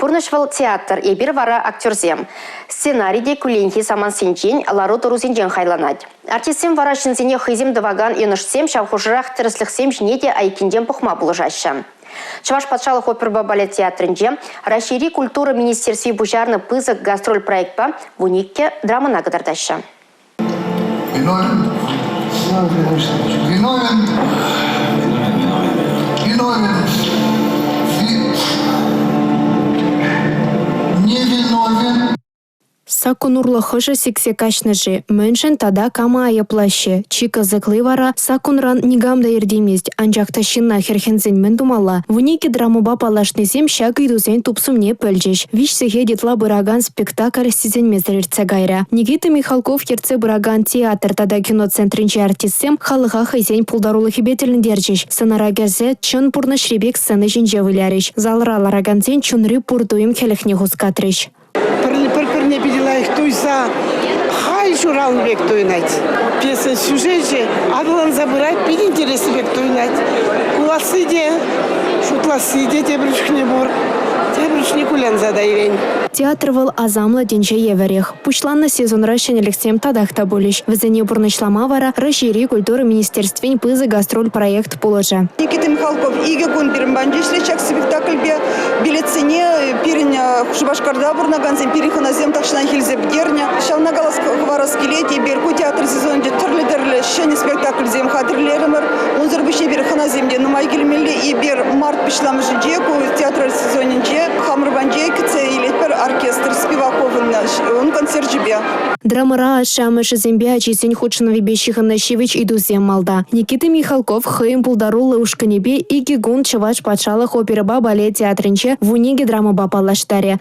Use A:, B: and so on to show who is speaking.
A: Пурнышвал театр ебір вара актерзем. Сценарийде күленхи саман сенчен, лару туру сенчен хайланать. Артистем вара шинзене хызем даваган енышсем, шавхужырақ тірісліксем жнеде айкинден пухма булыжаща. Чуваш патшалық оперба балет театрынже расшири культура министерстве бужарны пызык гастроль проектпа в уникке драмана гадардаща.
B: Виновен. Невиновен.
C: Сакунурлы хыжы сиксе качныжы, мөншін тада кама аяплашы. Чика зыклы сакунран нигамда ердемест, анжақта шинна херхензен мен думала. Вунике драмуба палашнызем шак идузен тупсумне пөлжеш. Вишсеге дитла бұраган спектакль сизен мезірерце гайра. Никита Михалков ерце бұраган театр тада киноцентрінче артистсем халыға хайзен пулдарулы хибетелін держеш. Сынара гәзе чын пурны шребек сыны жинже выляреш. Залыра лараганзен чунры пурдуем келехне хускатреш.
D: Не видела их туйса, хай журал век туйнать. Песен сюжете, адлан забирать, пить интересы век туйнать. Куласы де, шутласы де, тебрючкне бор, тебрючне кулян задайвень.
C: Театр вал азамла денче еверех. Пучланна сезон ращенелексем тадахта болиш. Везене бурнышлама вара расшири культуры министерствен пызы гастроль проект положа.
E: Никита Михалков иге гун бирмбанжи шлечак спектакль бе билетсене пирень Шубашкарда бурнаганзен переханазем такшынан хилзеп герня. Шавна галас хвараскелети берку театр сезонде түрлі шені спектакль зем хадрлеример. Онзыр бішне переханаземде нумай келмелі и бер март пішламыжынже ку театр сезонинже хамырбанже кіце илетпер оркестр Спиваковын он концерт жібе.
C: Драмара ашамышы зембе ачисен худшынове бешихана шивич идузем малда. Никита Михалков хыйым пулдарулы ушканебе иги гун чываш патшалық операба балет театрынче в униге драма бапалаштаре.